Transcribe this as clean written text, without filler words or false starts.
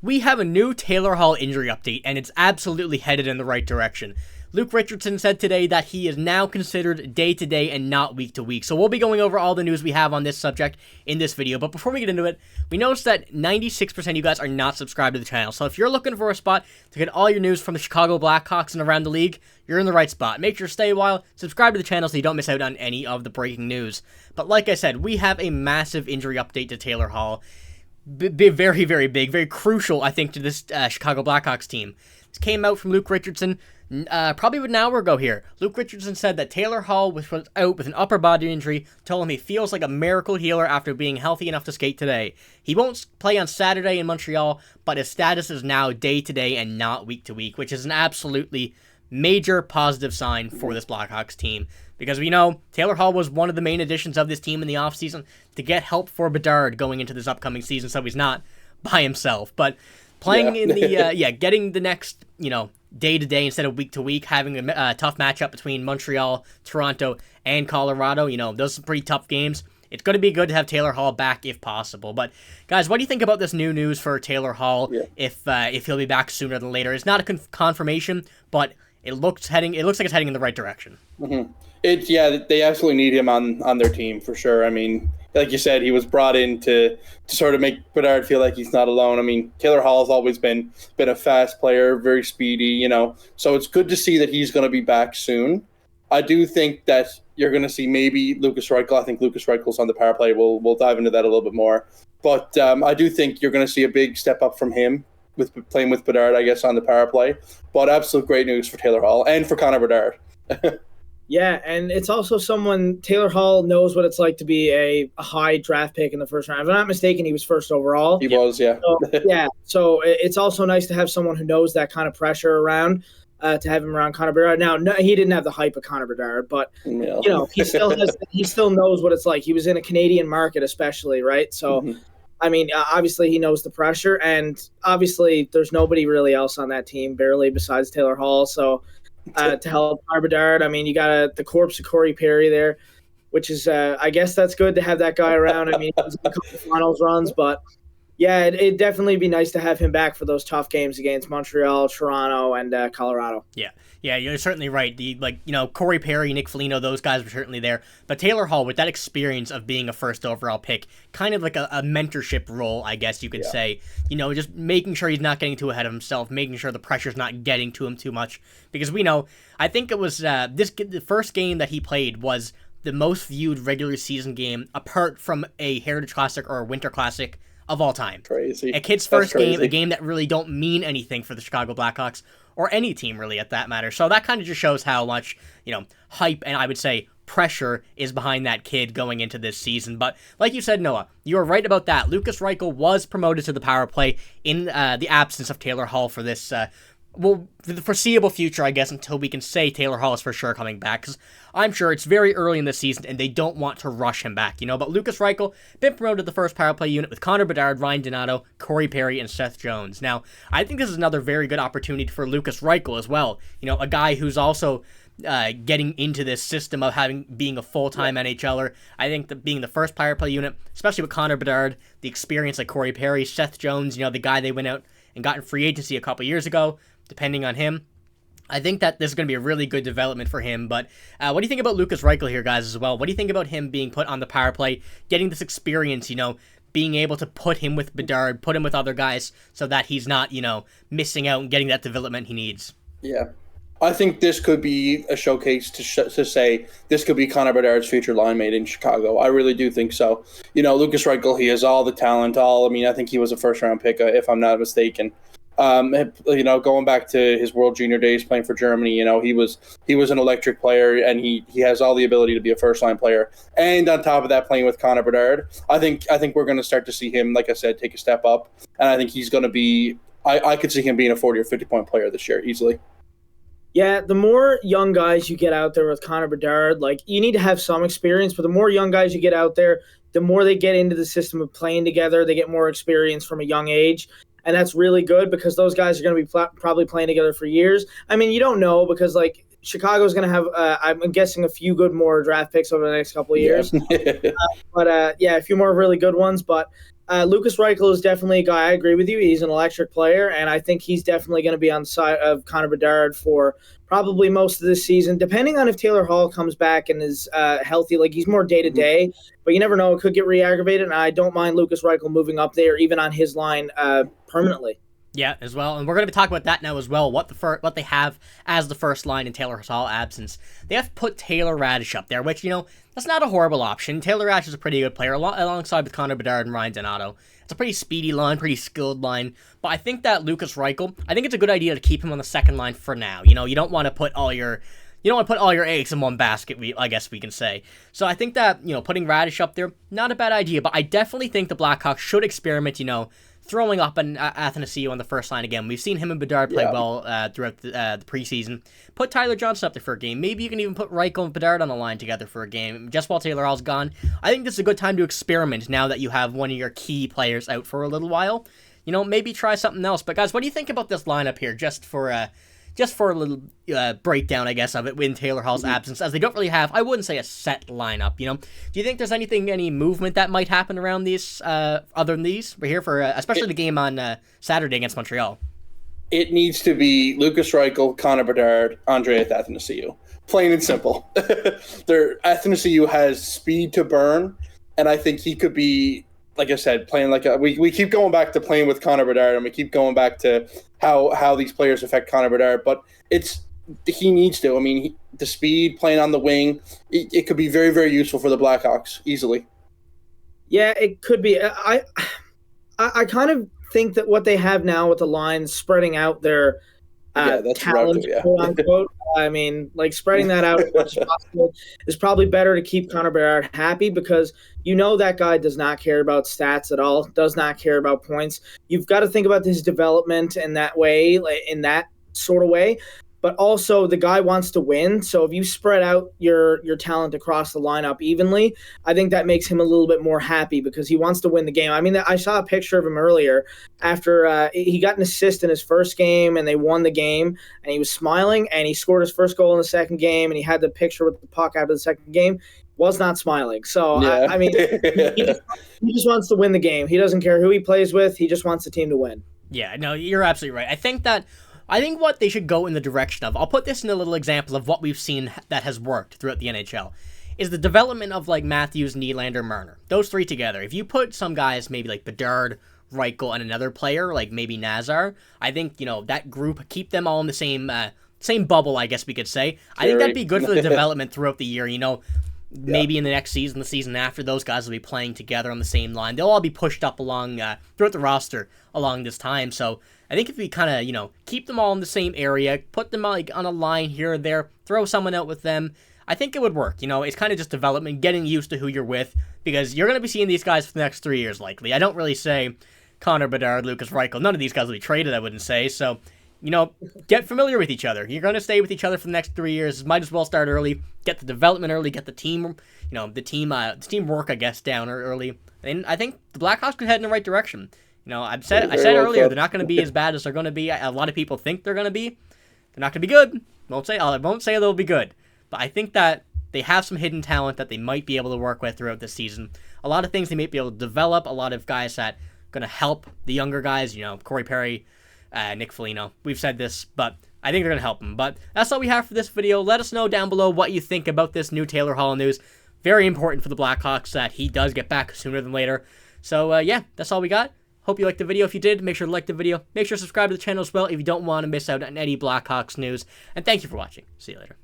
We have a new Taylor Hall injury update, and it's absolutely headed in the right direction. Luke Richardson said today that he is now considered day-to-day and not week-to-week. So we'll be going over all the news we have on this subject in this video. But before we get into it, we noticed that 96% of you guys are not subscribed to the channel. So if you're looking for a spot to get all your news from the Chicago Blackhawks and around the league, you're in the right spot. Make sure to stay a while, subscribe to the channel so you don't miss out on any of the breaking news. But like I said, we have a massive injury update to Taylor Hall. Very, very big, very crucial, I think, to this Chicago Blackhawks team. This came out from Luke Richardson probably an hour ago here. Luke Richardson said that Taylor Hall was out with an upper body injury, told him he feels like a miracle healer after being healthy enough to skate today. He won't play on Saturday in Montreal, but his status is now day-to-day and not week-to-week, which is an absolutely major positive sign for this Blackhawks team. Because we know Taylor Hall was one of the main additions of this team in the offseason to get help for Bedard going into this upcoming season, so he's not by himself. But playing in the, getting the next, day-to-day instead of week-to-week, having a tough matchup between Montreal, Toronto, and Colorado, those are some pretty tough games. It's going to be good to have Taylor Hall back if possible. But, guys, what do you think about this new news for Taylor Hall if he'll be back sooner than later? It's not a confirmation, but it looks like it's heading in the right direction. Mm-hmm. They absolutely need him on their team for sure. I mean, like you said, he was brought in to sort of make Bedard feel like he's not alone. I mean, Taylor Hall has always been a fast player, very speedy, so it's good to see that he's going to be back soon. I do think that you're going to see maybe Lukas Reichel. I think Lukas Reichel's on the power play. We'll dive into that a little bit more. But I do think you're going to see a big step up from him with playing with Bedard, I guess, on the power play. But absolute great news for Taylor Hall and for Connor Bedard. Yeah, and it's also someone, Taylor Hall knows what it's like to be a high draft pick in the first round. If I'm not mistaken, he was first overall. He was, yeah. So it's also nice to have someone who knows that kind of pressure around, to have him around Connor Bedard. Now, no, he didn't have the hype of Connor Bedard, but, he still knows what it's like. He was in a Canadian market especially, right? So, I mean, obviously he knows the pressure, and obviously there's nobody really else on that team, barely, besides Taylor Hall. So, to help Connor Bedard, I mean, you got the corpse of Corey Perry there, which is, I guess that's good to have that guy around. I mean, he was in a couple of finals runs, but yeah, it'd definitely be nice to have him back for those tough games against Montreal, Toronto, and Colorado. Yeah, you're certainly right. Corey Perry, Nick Foligno, those guys were certainly there. But Taylor Hall, with that experience of being a first overall pick, kind of like a mentorship role, I guess you could say. Just making sure he's not getting too ahead of himself, making sure the pressure's not getting to him too much. Because we know, I think it was the first game that he played was the most viewed regular season game apart from a Heritage Classic or a Winter Classic of all time. Crazy. A kid's first game, a game that really don't mean anything for the Chicago Blackhawks, or any team really at that matter. So that kind of just shows how much, hype and I would say pressure is behind that kid going into this season. But like you said, Noah, you were right about that. Lukas Reichel was promoted to the power play in the absence of Taylor Hall for this for the foreseeable future, I guess, until we can say Taylor Hall is for sure coming back, because I'm sure it's very early in the season, and they don't want to rush him back, But Lukas Reichel, been promoted to the first power play unit with Connor Bedard, Ryan Donato, Corey Perry, and Seth Jones. Now, I think this is another very good opportunity for Lukas Reichel as well, a guy who's also getting into this system of being a full-time NHLer. I think that being the first power play unit, especially with Connor Bedard, the experience like Corey Perry, Seth Jones, the guy they went out and got in free agency a couple years ago, depending on him. I think that this is going to be a really good development for him. But what do you think about Lukas Reichel here, guys, as well? What do you think about him being put on the power play, getting this experience, being able to put him with Bedard, put him with other guys so that he's not, missing out and getting that development he needs? Yeah. I think this could be a showcase to say this could be Connor Bedard's future line mate in Chicago. I really do think so. Lukas Reichel, he has all the talent, I think he was a first-round pick, if I'm not mistaken. Going back to his World Junior days playing for Germany, he was an electric player, and he has all the ability to be a first line player. And on top of that, playing with Connor Bedard, I think we're going to start to see him, like I said, take a step up. And I think he's going to be. I could see him being a 40 or 50 point player this year easily. Yeah, the more young guys you get out there with Connor Bedard, you need to have some experience, but the more young guys you get out there, the more they get into the system of playing together. They get more experience from a young age. And that's really good because those guys are going to be probably playing together for years. I mean, you don't know because, Chicago's going to have, I'm guessing, a few good more draft picks over the next couple of years. But a few more really good ones. But Lukas Reichel is definitely a guy. I agree with you. He's an electric player, and I think he's definitely going to be on the side of Connor Bedard for probably most of this season, depending on if Taylor Hall comes back and is healthy. Like, he's more day-to-day, but you never know. It could get re-aggravated, and I don't mind Lukas Reichel moving up there, even on his line permanently. Yeah, as well, and we're going to be talking about that now as well, what they have as the first line in Taylor Hall absence. They have put Taylor Raddysh up there, which, that's not a horrible option. Taylor Raddysh is a pretty good player, alongside with Connor Bedard and Ryan Donato. It's a pretty speedy line, pretty skilled line, but I think that Lukas Reichel, I think it's a good idea to keep him on the second line for now. You don't want to put all your eggs in one basket, I guess we can say. So I think that, putting Raddysh up there, not a bad idea, but I definitely think the Blackhawks should experiment, throwing up an Athanasiou on the first line again. We've seen him and Bedard play well throughout the preseason. Put Tyler Johnson up there for a game. Maybe you can even put Reichel and Bedard on the line together for a game, just while Taylor Hall's gone. I think this is a good time to experiment now that you have one of your key players out for a little while. Maybe try something else. But guys, what do you think about this lineup here, just for a little breakdown, I guess, of it in Taylor Hall's absence, as they don't really have, I wouldn't say a set lineup, Do you think there's any movement that might happen around these, other than these? We're here for, especially the game on Saturday against Montreal. It needs to be Lukas Reichel, Connor Bedard, Andreas Athanasiou. Plain and simple. Athanasiou has speed to burn, and I think he could be, like I said, playing we keep going back to playing with Connor Bedard, and we keep going back to how these players affect Connor Bedard, but he needs to. I mean, the speed, playing on the wing, it could be very, very useful for the Blackhawks, easily. Yeah, it could be. I kind of think that what they have now with the lines spreading out their talent, quote unquote. I mean, spreading that out as much as possible is probably better to keep Connor Bedard happy, because that guy does not care about stats at all, does not care about points. You've got to think about his development in that way, in that sort of way. But also, the guy wants to win. So if you spread out your talent across the lineup evenly, I think that makes him a little bit more happy, because he wants to win the game. I mean, I saw a picture of him earlier after he got an assist in his first game and they won the game, and he was smiling, and he scored his first goal in the second game, and he had the picture with the puck after the second game. Was not smiling. So, yeah. I mean, he just wants to win the game. He doesn't care who he plays with. He just wants the team to win. Yeah, no, you're absolutely right. I think what they should go in the direction of, I'll put this in a little example of what we've seen that has worked throughout the NHL, is the development of Matthews, Nylander, Marner. Those three together. If you put some guys, maybe like Bedard, Reichel, and another player, like maybe Nazar, I think, that group, keep them all in the same bubble, I guess we could say. I think that'd be good for the development throughout the year, Maybe in the next season, the season after, those guys will be playing together on the same line. They'll all be pushed up along throughout the roster along this time. So I think if we kind of, keep them all in the same area, put them on a line here or there, throw someone out with them, I think it would work. It's kind of just development, getting used to who you're with, because you're going to be seeing these guys for the next 3 years likely. I don't really say Connor Bedard, Lukas Reichel. None of these guys will be traded, I wouldn't say. So, get familiar with each other. You're going to stay with each other for the next 3 years. Might as well start early, get the development early, get the team, the team work, I guess, down early. And I think the Blackhawks could head in the right direction. I said earlier, they're not going to be as bad as they're going to be. A lot of people think they're going to be. They're not going to be good. I won't say they'll be good. But I think that they have some hidden talent that they might be able to work with throughout this season. A lot of things they might be able to develop. A lot of guys that are going to help the younger guys. Corey Perry, Nick Foligno. We've said this, but I think they're going to help them. But that's all we have for this video. Let us know down below what you think about this new Taylor Hall news. Very important for the Blackhawks that he does get back sooner than later. So, yeah, that's all we got. Hope you liked the video. If you did, make sure to like the video. Make sure to subscribe to the channel as well if you don't want to miss out on any Blackhawks news. And thank you for watching. See you later.